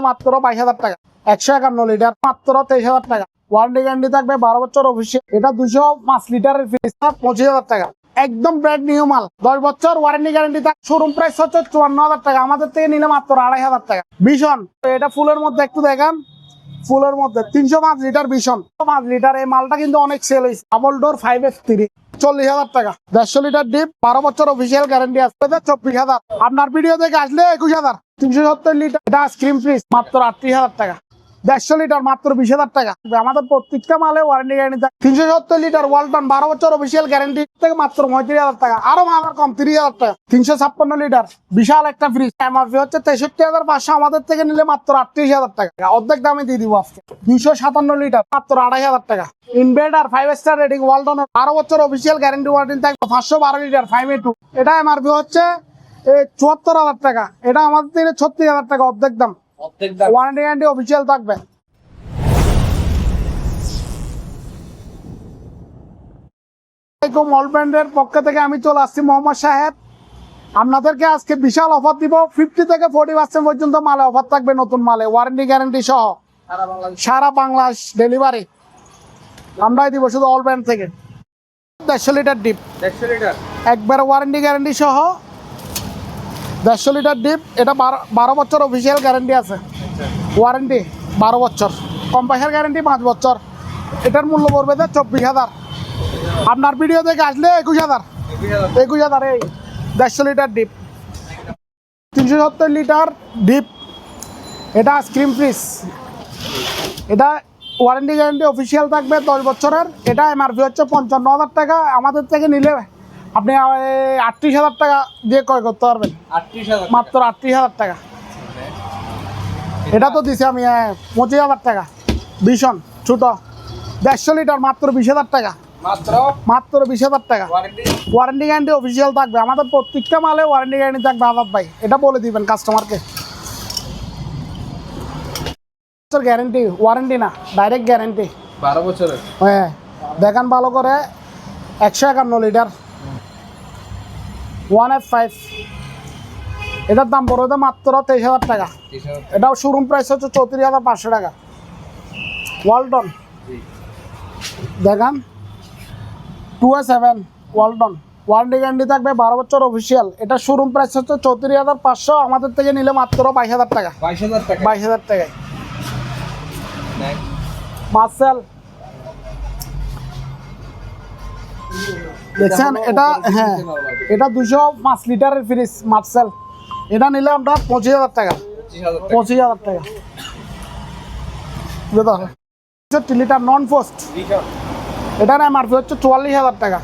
মাত্র 22,000 টাকা। 151 লিটার মাত্র 23,000 টাকা। ওয়ারেন্টি গ্যারান্টি থাকবে 12 বছর অফিসিয়াল। এটা 205 লিটারের ফ্রিজ 25,000 টাকা। একদম ব্র্যান্ড নিউ মাল, 10 বছর ওয়ারেন্টি গ্যারান্টি থাকে। শোরুম প্রাইস হচ্ছে 54,000 টাকা, আমাদের থেকে নিলে মাত্র 2,500 টাকা। ভীষণ এটা ফুলের মধ্যে একটু দেখান, ফুলের মধ্যে 305 লিটার ভীষণ 5 লিটার। এই মালটা কিন্তু অনেক সেল হয়েছে। ডাবল ডোর 5F3 40,000 টাকা। 150 লিটার ডিপ 12 বছর অফিসিয়াল গ্যারান্টি আছে 24,000। আপনার ভিডিও দেখে আসলে 21,000। 370 লিটার এটা আইসক্রিম ফ্রিজ মাত্র 38,000 টাকা। 150 লিটার মাত্র 20,000 টাকা। আমাদের প্রত্যেকটা মালে ওয়ারেন্টি গ্যারান্টি থাকে। 370 লিটার ওয়ালটন 12 বছর অফিসিয়াল গ্যারান্টি থেকে মাত্র 35,000 টাকা। আরো মাল কম 30,000 টাকা। 356 লিটার বিশাল একটা ফ্রিজ এমআরপি হচ্ছে 63,500, আমাদের থেকে নিলে মাত্র 38,000 টাকা। অর্ধেক দামে দিয়ে দিব আজকে। 257 লিটার মাত্র 2,500 টাকা। ইনভার্টার 5 স্টার রেটিং ওয়ালটন 12 বছর অফিসিয়াল গ্যারান্টি ওয়ারেন্টি থাকবে। 512 লিটার 5A2 এটা এমআরপি হচ্ছে 74,000 টাকা। এটা আমাদের থেকে 36,000 টাকা, অর্ধেক দাম। ওয়ারেন্টি গ্যারান্টি অফিসিয়াল থাকবে। অল ব্র্যান্ডের পক্ষ থেকে আমি চলে আসছি মোহাম্মদ সাহেব। আপনাদেরকে আজকে বিশাল অফার দিব। 50 থেকে 40% পর্যন্ত মালে অফার থাকবে, নতুন মালে ওয়ারেন্টি গ্যারান্টি সহ সারা বাংলাদেশ ডেলিভারি আমরাই দিব শুধু অল ব্র্যান্ড থেকে। 150 লিটার ডিপ একবার ওয়ারেন্টি গ্যারান্টি সহ 150 লিটার ডিপ। এটা 12 বছর অফিসিয়াল গ্যারান্টি আছে। ওয়ারেন্টি 12 বছর, কম্প্রেসার গ্যারান্টি 5 বছর। এটার মূল্য পড়বে 24,000। আপনার ভিডিও দেখে আসলে 21,000। 21,000 এই 150 লিটার ডিপ। 370 লিটার ডিপ এটা আইসক্রিম ফ্রিজ। এটা ওয়ারেন্টি গ্যারান্টি অফিসিয়াল থাকবে 10 বছরের। এটা এমআরপি হচ্ছে 55,000 টাকা, আমাদের থেকে নিলে আপনি 38,000 টাকা দিয়ে ক্রয় করতে পারবেন। মাত্র 38,000 টাকা। এটা তো দিছি আমি 25,000 টাকা। ভীষণ ছোট 150 লিটার মাত্র 20,000 টাকা। মাত্র 20,000 টাকা। ওয়ারেন্টি গ্যারান্টি অফিসিয়াল থাকবে, আমাদের প্রত্যেকটা মালে ওয়ারেন্টি গ্যারান্টি থাকবে। আজাদ ভাই এটা বলে দিবেন কাস্টমারকে। গ্যারান্টি ওয়ারেন্টি না, ডাইরেক্ট গ্যারান্টি 12 বছরের। হ্যাঁ দেখান ভালো করে। 151 লিটার 1F5 এটার দাম পড়বে মাত্র 23,000 টাকা। এটাও শোরুম প্রাইস হচ্ছে 34,500 টাকা। ওয়ালটন দেখান 2A7 ওয়ালটন ওয়ারেন্টি গ্যারান্টি থাকবে 12 বছর অফিসিয়াল। এটা শোরুম প্রাইস হচ্ছে 34,500, আমাদের থেকে নিলে মাত্র 22,000 টাকা। 22,000 টাকায়। মার্সেল দেখছেন এটা, হ্যাঁ এটা 205 লিটারের ফ্রিজ মার্সেল। এটা নিলে আমরা 25,000 টাকা। 25,000 টাকা। 60 লিটার নন পোস্ট এটার এমআরপি হচ্ছে 44,000 টাকা।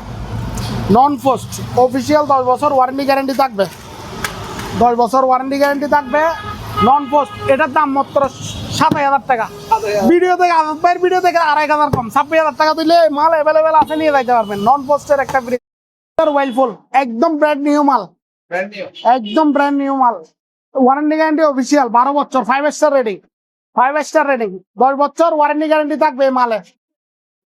নন পোস্ট অফিসিয়াল 10 বছর ওয়ারেন্টি গ্যারান্টি থাকবে। 10 বছর ওয়ারেন্টি গ্যারান্টি থাকবে নন পোস্ট। এটার দাম মাত্র 27,000 টাকা। ভিডিও থেকে আজাদ ভাইয়ের ভিডিও থেকে 2,500 কম। 26,000 টাকা দিলে মাল অ্যাভেলেবেল আছে, নিয়ে যাইতে পারবেন। নন পোস্টের একটা ফ্রিজ ওয়াইলফুল একদম ব্র্যান্ড নিউ মাল, একদম ব্র্যান্ড নিউ মাল। ওয়ারেন্টি গ্যারান্টি অফিসিয়াল 12 বছর 5 স্টার রেটিং। 5 স্টার রেটিং 10 বছর ওয়ারেন্টি গ্যারান্টি থাকবে এই মালে।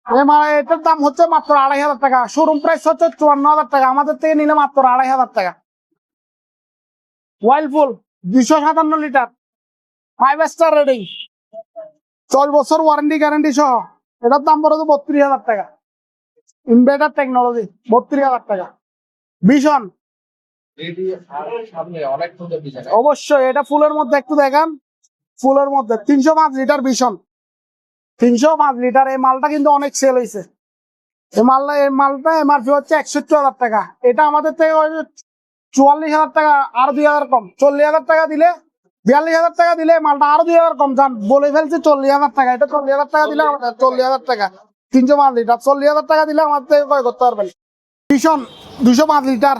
এই মালে এটার দাম হচ্ছে মাত্র 2,500 টাকা। শোরুম প্রাইস হচ্ছে 54,000 টাকা, আমাদের থেকে নিলে মাত্র 2,500 টাকা। ওয়াইলফুল 257 লিটার 5 স্টার রেটিং 10 বছর ওয়ারেন্টি গ্যারান্টি সহ। এটার দাম পড়বে 32,000 টাকা। ইনভার্টার টেকনোলজি 32,000 টাকা। ভীষণ অবশ্যই এটা ফুলের মধ্যে একটু দেখান, ফুলের মধ্যে 305 লিটার ভীষণ 305 লিটার। এই মালটা কিন্তু অনেক সেল হয়েছে। এই মালটা এমআরপি হচ্ছে 61,000 টাকা। এটা আমাদের থেকে 44,000 টাকা, আরো 2,000 কম। 40,000 টাকা দিলে 42,000 টাকা দিলে মালটা আরো 2,000 কম। যান বলে ফেলছে 40,000 টাকা। এটা 40,000 টাকা দিলে 40,000 টাকা 305 লিটার 40,000 টাকা দিলে আমাদের থেকে ক্রয় করতে পারবেন। ভীষণ 205 লিটার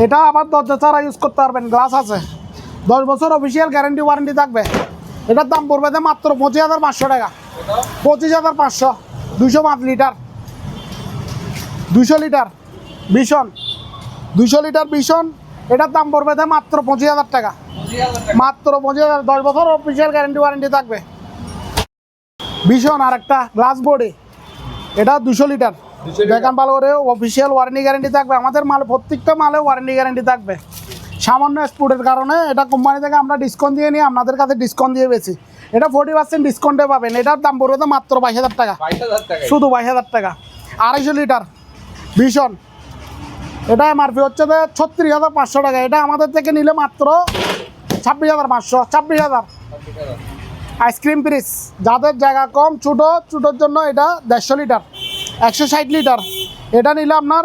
এটা আবার দরজা ছাড়া ইউজ করতে পারবেন, গ্লাস আছে। 10 বছর অফিসিয়াল গ্যারান্টি ওয়ারেন্টি থাকবে। এটার দাম পড়বে মাত্র 25,500 টাকা। 25,500 205 লিটার 200 লিটার ভীষণ 200 লিটার ভীষণ। এটার দাম পড়বে মাত্র 25,000 টাকা। মাত্র 25,000। 10 বছর অফিসিয়াল গ্যারান্টি ওয়ারেন্টি থাকবে। ভীষণ আর একটা গ্লাস বডি এটা 200 লিটার দেখান ভালো করে। অফিসিয়াল ওয়ারেন্টি গ্যারান্টি থাকবে, আমাদের মাল প্রত্যেকটা মালে ওয়ারেন্টি গ্যারান্টি থাকবে। সামান্য স্পোর্টের কারণে এটা কোম্পানি থেকে আমরা ডিসকাউন্ট দিয়ে নিই, আপনাদের কাছে ডিসকাউন্ট দিয়ে বেশি। এটা 40% ডিসকাউন্টে পাবেন। এটার দাম পড়বে মাত্র 22,000 টাকা, শুধু 22,000 টাকা। 250 লিটার ভীষণ, এটা এমআরপি হচ্ছে 36,500 টাকা। এটা আমাদের থেকে নিলে মাত্র 26,500, 26,000। আইসক্রিম ফ্রিজ, যাদের জায়গা কম, ছোটোর জন্য এটা 150 লিটার, 160 লিটার। এটা নিলে আপনার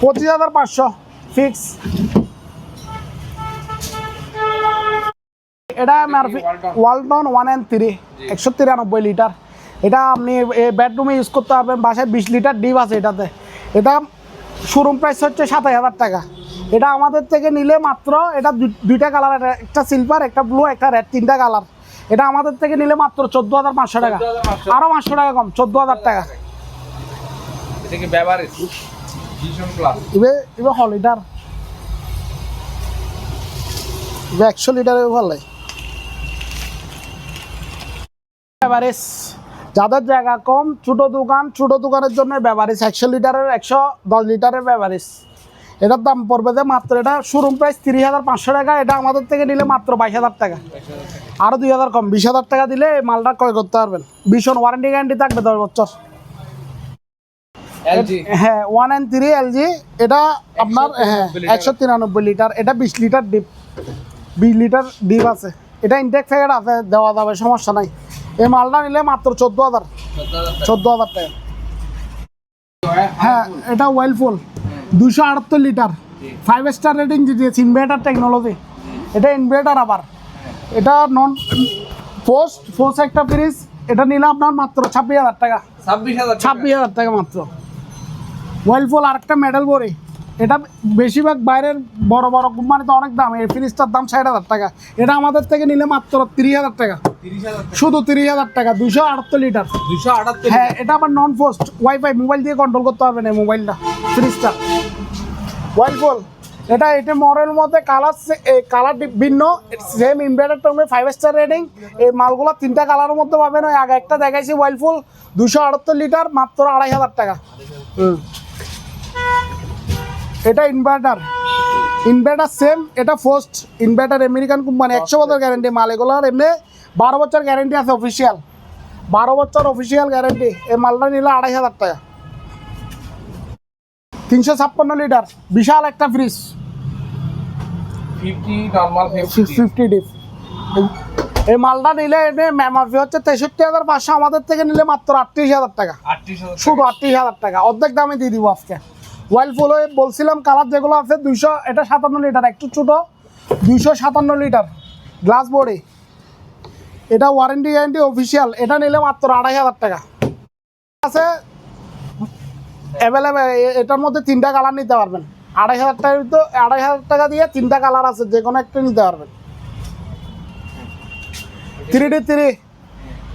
25,500 ফিক্স। এটা এমআরপি ওয়ালটন 1 and 3 193 লিটার। এটা আপনি বেডরুমে ইউজ করতে পারবেন, বাসায় 20 লিটার ডিপ আছে এটাতে। এটা শোরুম প্রাইস হচ্ছে 27,000 টাকা। এটা আমাদের থেকে নিলে মাত্র, এটা দুইটা কালার, একটা সিলভার, একটা ব্লু, একটা রেড, 3টা কালার। এটা আমাদের থেকে নিলে মাত্র 14,500 টাকা, আরও 500 টাকা কম, 14,000 টাকা। এবার হলিডার 100 লিটারের ভালো। বেভারেজ, যাদের জায়গা কম, ছোট দোকানের জন্য বেভারেজ 100 লিটারের, 110 লিটারের বেভারেজ। এটার দাম পড়বে মাত্র, এটা শোরুম প্রাইস 30,500 টাকা। এটা আমাদের থেকে নিলে মাত্র 22,000 টাকা, আরও 2,000 কম, 20,000 টাকা দিলে এই মালটা ক্রয় করতে পারবেন। ভীষণ ওয়ারেন্টি গ্যারান্টি থাকবে 10 বছর। হ্যাঁ 1 and 3 এলজি। এটা আপনার 193 লিটার। এটা 20 লিটার ডিপ, 20 লিটার ডিপ আছে। এটা ইনটেক প্যাকেট আছে, দেওয়া যাবে, সমস্যা নাই। এই মালটা নিলে মাত্র 14,000 টাকা। হ্যাঁ এটা ওয়েলফুল 278 লিটার, 5 স্টার রেটিং দিয়েছে, ইনভার্টার টেকনোলজি। এটা ইনভার্টার আবার, এটা নন পোস্ট একটা ফ্রিজ। এটা নিলে আপনার মাত্র 26,000 টাকা, 26,000 টাকা মাত্র। ওয়েলফুল আরেকটা মেডেল বড়ি, এটা বেশিরভাগ বাইরের বড় বড় কোম্পানিতে অনেক দাম। এই ফ্রিজটার দাম 60,000 টাকা। এটা আমাদের থেকে নিলে মাত্র 30,000 টাকা, শুধু 30,000 টাকা। 278 লিটার। হ্যাঁ এটা আবার নন পোস্ট, ওয়াইফাই, মোবাইল দিয়ে কন্ট্রোল করতে পারবেন এই মোবাইলটা, ফ্রিজটা। ওয়েলফুল, এটা মডেলের মধ্যে কালার ভিন্ন, সেম ইনভার্টারটা 5 স্টার রেটিং। এই মালগুলো 3টা কালারের মধ্যে পাবেন। ওই আগে একটা দেখাইছি ওয়েলফুল 278 লিটার, মাত্র 2,500 টাকা। এটা ইনভার্টার সেম, এটা ফার্স্ট ইনভার্টার, আমেরিকান কোম্পানি, 100 বছর গ্যারেন্টি মাল। এগুলোর এমনি 12 বছর গ্যারেন্টি আছে, অফিসিয়াল 12 বছর অফিসিয়াল গ্যারেন্টি। এই মালটা নিলে 2,500 টাকা। 356 লিটার বিশাল একটা ফ্রিজ, 50 ডিপ। এই মালটা নিলে এমআরপি হচ্ছে 63,500, আমাদের থেকে নিলে মাত্র 38,000 টাকা, শুধু 38,000 টাকা, অর্ধেক দামে দিয়ে দিব আজকে। ওয়াইলফুল বলছিলাম কালার যেগুলো আছে 200, এটা 57 লিটার, একটু ছোট, 257 লিটার গ্লাস বডি। এটা ওয়ারেন্টি গ্যারেন্টি অফিসিয়াল। এটা নিলে মাত্র 2,500 টাকা আছে অ্যাভেলেবেল। এটার মধ্যে 3টা কালার নিতে পারবেন। 2,500 টাকা, তো 2,500 টাকা দিয়ে 3টা কালার আছে, যে কোনো একটা নিতে পারবেন। 3D3,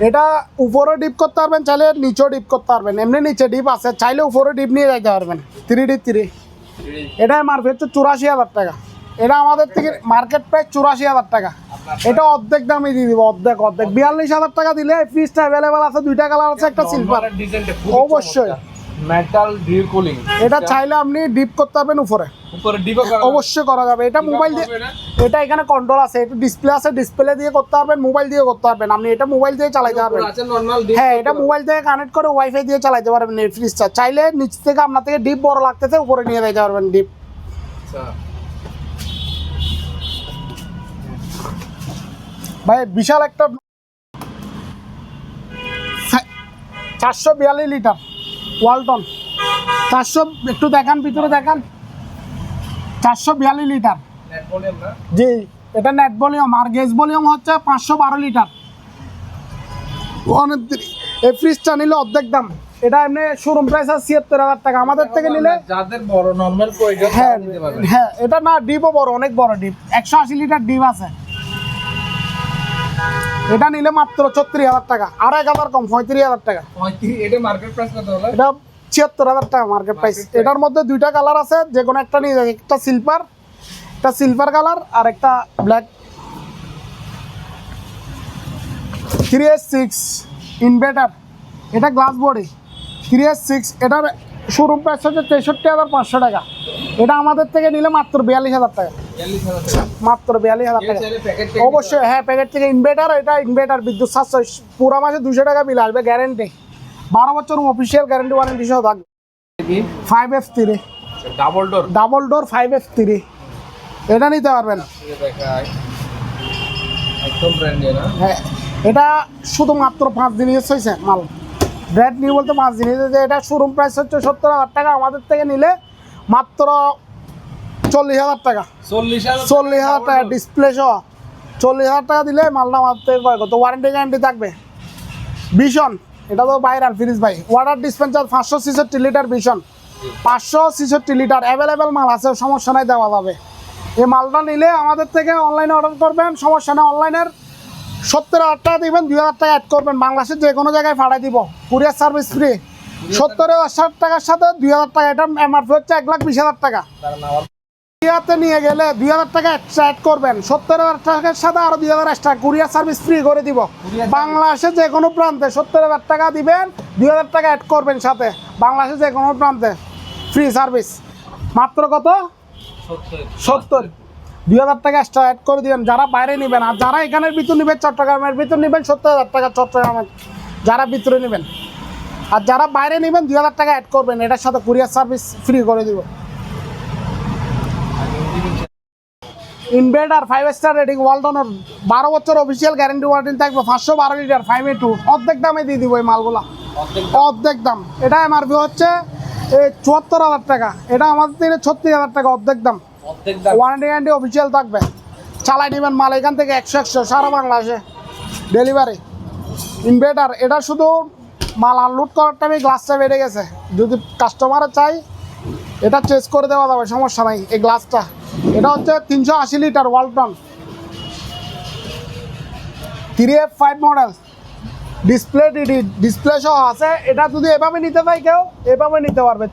এটা উপরে ডিপ করতে পারবেন, চাইলে নিচেও ডিপ করতে পারবেন। এমনি নিচে ডিপ আছে, চাইলে উপরে ডিপ নিয়ে যাইতে পারবেন। 3D3, এটা এমআরপি হচ্ছে 84,000 টাকা। এটা আমাদের থেকে মার্কেট প্রাইস 84,000 টাকা। এটা অর্ধেক দামে দিয়ে দিব, অর্ধেক 42,000 টাকা দিলে ফ্রিজটা অ্যাভেলেবেল আছে। 2টা কালার আছে, একটা সিলভার। অবশ্যই মেটাল ডিপ কুলিং, এটা চাইলে আপনি ডিপ করতে পারবেন উপরে ডিপও অবশ্যই করা যাবে। এটা মোবাইল দিয়ে, এটা এখানে কন্ট্রোল আছে, একটু ডিসপ্লে আছে, ডিসপ্লে দিয়ে করতে পারবেন, মোবাইল দিয়ে করতে পারবেন। আপনি এটা মোবাইল দিয়ে চালাতে পারবেন। হ্যাঁ এটা মোবাইল থেকে কানেক্ট করে ওয়াইফাই দিয়ে চালাতে পারবেন এই ফ্রিজটা। চাইলে নিচ থেকে আপনার থেকে ডিপ বড় লাগতেছে, উপরে নিয়ে যেতে পারবেন ডিপ। ভাই বিশাল একটা 442 লিটার ওয়ালটন, 400, একটু দেখান ভিতরে দেখান, 442 লিটার। জি এটা নেট ভলিউম, আর গেজ ভলিউম হচ্ছে 512 লিটার। এই ফ্রিজটা নিলে অর্ধেক দাম। এটা এমনি শোরুম প্রাইস আছে 76,000 টাকা, আমাদের থেকে নিলে যাদের বড় নরমাল প্রয়োজন হ্যাঁ হ্যাঁ। এটা না ডিপও বড়, অনেক বড় ডিপ, 180 লিটার ডিপ আছে। এটা নিলে মাত্র 34,000 টাকা, আর 1,000 কম, 35,000 টাকা। এটা মার্কেট প্রাইস কত হলো? এটা 76,000 টাকা মার্কেট প্রাইস। এটার মধ্যে 2টা কালার আছে, যে কোনো একটা নিয়ে যাবে। একটা সিলভার কালার আর একটা ব্ল্যাক। 3S6 ইনভার্টার, এটা গ্লাস বডি 3S6। এটার শোরুম প্রাইস হচ্ছে 63,500 টাকা। এটা আমাদের থেকে নিলে মাত্র 42,000 টাকা, 42,000 টাকা। মাত্র 42,000 টাকা। অবশ্যই হ্যাঁ, প্যাকেট থেকে ইনভার্টার, এটা ইনভার্টার বিদ্যুৎ সাশ্রয়, পুরো মাসে 200 টাকা বিল আসবে, গ্যারেন্টি 12 বছর অফিসিয়াল গ্যারেন্টি ওয়ারেন্টি সহ থাকবে। 5F3 ডাবল ডোর 5F3 এটা নিতে পারবেন। একদম ব্র্যান্ড নিউ না? হ্যাঁ, এটা শুধুমাত্র 5 দিন ইউজ হয়েছে মাল, ব্র্যান্ড নিউ বলতে 5 দিন ইউজ হয়েছে। এটা শোরুম প্রাইস হচ্ছে 70,000 টাকা, আমাদের থেকে নিলে মাত্র 40,000 টাকা। 40,000 টাকা ডিসপ্লে সহ 40,000 টাকা দিলে মালটা আমাদের থেকে ক্রয় করতে। ওয়ারেন্টি গ্যারান্টি থাকবে। ভিশন, এটা তো বাইরাল ফ্রিজ ভাই, water dispenser 566 litre vision, 566 litre available মাল আছে, সমস্যা নাই, দেওয়া যাবে। এই মালটা নিলে আমাদের থেকে অনলাইনে অর্ডার করবেন, সমস্যা নেই। অনলাইনের 70,000 টাকা দিবেন, 2,000 টাকা অ্যাড করবেন, বাংলাদেশের যে কোনো জায়গায় পাঠাই দিব, কুরিয়ার সার্ভিস ফ্রি। 70,000 টাকার সাথে 2,000 টাকা, এটা এমআরপি হচ্ছে 1,20,000 টাকা। কুরিয়াতে নিয়ে গেলে 2,000 টাকা এক্সট্রা অ্যাড করবেন, 70,000 টাকার সাথে আরও 2,000 এক্সট্রা, কুরিয়ার সার্ভিস ফ্রি করে দিব। বাংলাদেশের যে কোনো প্রান্তে 70,000 টাকা দিবেন, 2,000 টাকা অ্যাড করবেন সাথে, বাংলাদেশের যে কোনো প্রান্তে ফ্রি সার্ভিস। মাত্র কত? 70। 2,000 টাকা এক্সট্রা অ্যাড করে দিবেন যারা বাইরে নেবেন। আর যারা এখানের ভিতর নেবেন, চট্টগ্রামের ভিতর নেবেন 70,000 টাকা, চট্টগ্রামের যারা ভিতরে নেবেন। আর যারা বাইরে নেবেন 2,000 টাকা অ্যাড করবেন, এটার সাথে কুরিয়ার সার্ভিস ফ্রি করে দিব। ইনভার্টার 5 স্টার রেটিং ওয়ালটনের 12 বছর অফিসিয়াল গ্যারেন্টি ওয়ারেন্টি থাকবে, 512 লিটার 5A2 অর্ধেক দামে দিয়ে দিব এই মালগুলা, অর্ধেক দাম। এটা এমআরপি হচ্ছে 74,000 টাকা, এটা আমাদের থেকে 36,000 টাকা, অর্ধেক দাম। ওয়ারেন্টি গ্যারেন্টি অফিসিয়াল থাকবে, চালাই নেবেন মাল এখান থেকে 100 সারা বাংলাদেশে ডেলিভারি। ইনভার্টার, এটা শুধু মাল আনলোড করার টাইমে গ্লাসটা বেড়ে গেছে, যদি কাস্টমারে চাই এটা চেঞ্জ করে দেওয়া যাবে, সমস্যা নাই। এই গ্লাসটা, এটা হচ্ছে 380 litre Walton 3F5 model, display সহ আছে। এটা যদি এভাবে নিতে চাই কেউ, এভাবে নিতে পারবে,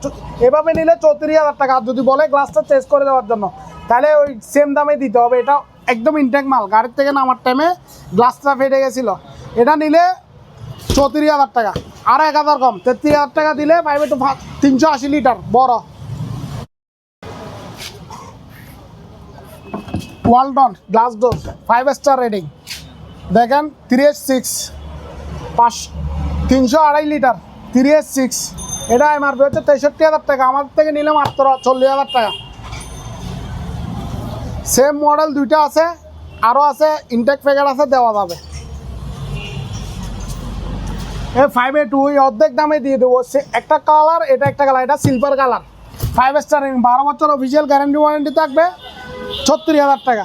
এভাবে নিলে 34,000 টাকা। আর যদি বলে গ্লাসটা চেঞ্জ করে দেওয়ার জন্য, তাহলে ওই সেম দামে দিতে হবে। এটা একদম ইনটেক মাল, গাড়ির থেকে নামার টাইমে গ্লাসটা ফেটে গেছিলো। এটা নিলে 34,000 টাকা, আর 1,000 কম, 33,000 টাকা দিলে 5A2 380 লিটার বড় Walton glass door 5 star rating. দেখেন 3H6 302 লিটার 3H6, এটা এমআরপি হচ্ছে 63,000 টাকা, আমাদের থেকে নিলে মাত্র 40,000 টাকা। সেম মডেল দুইটা আছে, আরও আছে, ইনটেক প্যাকেট আছে, দেওয়া যাবে। এই 5A2 অর্ধেক দামে দিয়ে দেবো। একটা কালার, এটা একটা কালার, এটা সিলভার কালার, 5 স্টার রেটিং, 12 বছর অফিসিয়াল গ্যারেন্টি ওয়ারেন্টি থাকবে, 36,000 টাকা,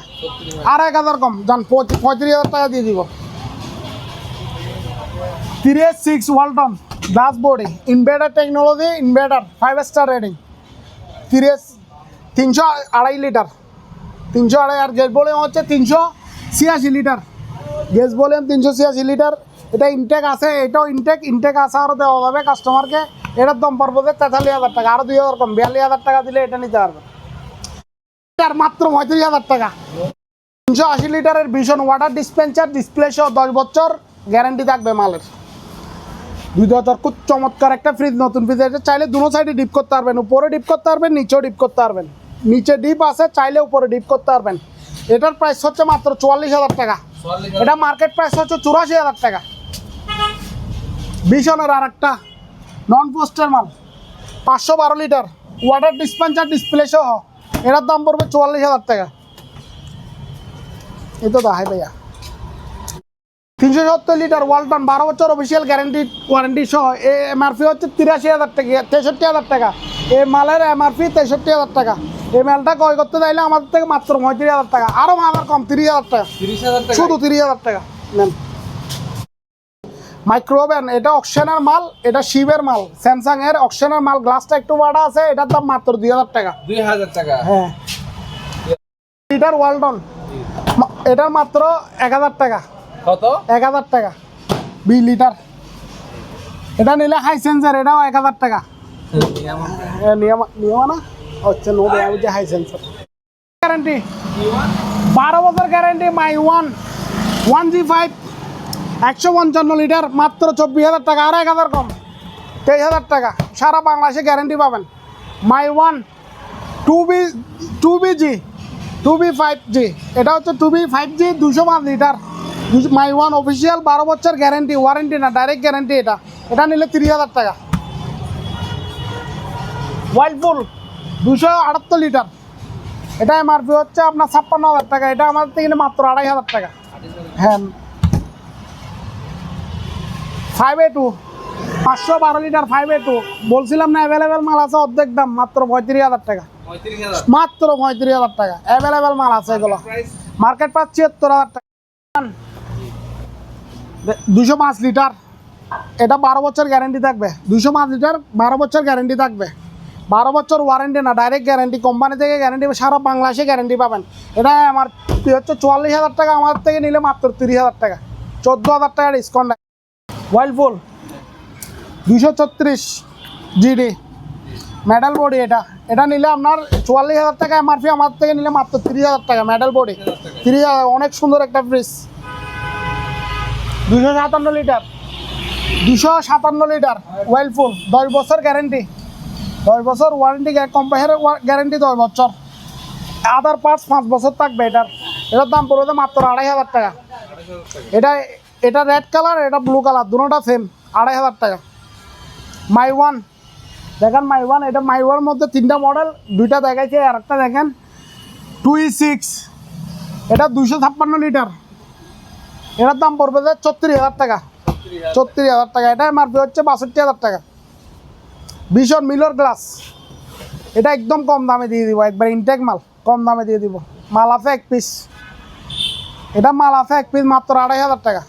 আর 1,000 কম, যান 35,000 টাকা দিয়ে দিব। 3H6 Walton glass body inverter technology, inverter 5 star rating, 3H 302 litre, 302, আর গ্যাস ভলিউম হচ্ছে 386 লিটার, গ্যাস ভলিউম 386 লিটার। এটা ইনটেক আছে, এটাও ইনটেক আছে, আরও দেওয়া যাবে কাস্টমারকে। এটার দাম পড়বে 43,000 টাকা, আরও 2,000 কম, 42,000 টাকা দিলে এটা নিতে পারবে। এটার মাত্র 35,000 টাকা। 380 লিটারের ভিশন ওয়াটার ডিসপেন্সার, ডিসপ্লে সহ 10 বছর গ্যারান্টি থাকবে মালের। 2,000 খুব চমৎকার একটা ফ্রিজ, নতুন ফ্রিজ। এটা চাইলে দুনো সাইডে ডিপ করতে পারবেন, উপরে ডিপ করতে পারবেন, নিচেও ডিপ করতে পারবেন। নিচে ডিপ আছে, চাইলে উপরে ডিপ করতে পারবেন। এটার প্রাইস হচ্ছে মাত্র 44,000 টাকা, এটা মার্কেট প্রাইস হচ্ছে 84,000 টাকা। ভিশনের আর একটা নন পোস্টের মাল 512 লিটার ওয়াটার ডিসপেন্সার, ডিসপ্লে সহ, এটার দাম পড়বে 44,000 টাকা। এই তো হাই ভাইয়া 370 লিটার ওয়ালটন 12 বছর অফিসিয়াল গ্যারেন্টি ওয়ারেন্টি সহ, এ এমআরপি হচ্ছে 83,000 টাকা, 63,000 টাকা। এই মালের এমআরপি 63,000 টাকা। এই মালটা ক্রয় করতে চাইলে আমাদের থেকে মাত্র 35,000 টাকা, আরও মালের কম 30,000 টাকা, 30,000 টাকা, শুধু 30,000 টাকা নেন। মাইক্রোওভেন, এটা অকশনের মাল, এটা শিবের মাল, স্যামসাং এর অকশনের মাল, গ্লাসটা একটু বড় আছে, এটার দাম মাত্র 2,000 টাকা। 2,000 টাকা, হ্যাঁ। লিটার ওয়ালটন, এটার মাত্র 1,000 টাকা। কত? 1,000 টাকা 20 লিটার। এটা নিলে হাই সেন্সার, এটাও 1,000 টাকা। নিয়ম না হচ্ছে নো দেওয়া যে হাই সেন্সার গ্যারান্টি, 12 বছর গ্যারান্টি। মাই 1G5 155 লিটার, মাত্র 24,000 টাকা, আর 1,000 কম, 23,000 টাকা। সারা বাংলাদেশে গ্যারেন্টি পাবেন। মাই ওয়ান 2BG 2B5G, এটা হচ্ছে 2B5G 205 লিটার। মাই ওয়ান অফিসিয়াল 12 বছর গ্যারেন্টি, ওয়ারেন্টি না, ডাইরেক্ট গ্যারেন্টি। এটা নিলে 30,000 টাকা। ওয়াইল্ডফুল 278 লিটার, এটা এমআরপি হচ্ছে আপনার 56,000 টাকা, এটা আমাদের থেকে মাত্র 2,500 টাকা। হ্যাঁ 5A2 512 লিটার 5A2 বলছিলাম না, অ্যাভেলেবেল মাল আছে, অর্ধেক দাম মাত্র 35,000 টাকা, 35,000 মাত্র 35,000 টাকা অ্যাভেলেবেল মাল আছে এগুলো। প্রাইস মার্কেট প্রাইস 74,000 টাকা। 205 লিটার, এটা 12 বছর গ্যারেন্টি থাকবে। 205 লিটার 12 বছর গ্যারেন্টি থাকবে, 12 বছর ওয়ারেন্টি না, ডাইরেক্ট গ্যারেন্টি, কোম্পানি থেকে গ্যারেন্টি, সারা বাংলাদেশে গ্যারেন্টি পাবেন। এটা আমার হচ্ছে 44,000 টাকা, আমাদের থেকে নিলে মাত্র 30,000 টাকা, 14,000 টাকা ডিসকাউন্ট। ওয়াইল্ডফুল 236 জিডি মেডাল বডি, এটা নিলে আপনার 44,000 টাকা এমআরপি, আমার থেকে নিলে মাত্র 30,000 টাকা। মেডাল বডি 30,000, অনেক সুন্দর একটা ফ্রিজ। 257 লিটার 257 লিটার ওয়াইল্ডফুল, 10 বছর গ্যারেন্টি, 10 বছর ওয়ারেন্টি, কোম্পানির গ্যারেন্টি 10 বছর, আদার পার্টস 5 বছর থাকবে। এটার দাম পড়বে মাত্র 2,500 টাকা। এটা রেড কালার, এটা ব্লু কালার, দুটোটা সেম, 2,500 টাকা। মাই ওয়ান দেখেন, মাই ওয়ান, এটা মাই ওয়ানের মধ্যে 3টা মডেল, 2টা দেখাইছে, আর একটা দেখেন 2E6, এটা 256 লিটার, এটার দাম পড়বে 34,000 টাকা, 34,000 টাকা। এটা এমআরপি হচ্ছে 62,000 টাকা। ভীষণ মিলর গ্লাস, এটা একদম কম দামে দিয়ে দিব, একবার ইনটেক মাল, কম দামে দিয়ে দিব। মাল আছে 1 পিস, এটা মাল আছে 1 পিস, মাত্র 2,500 টাকা।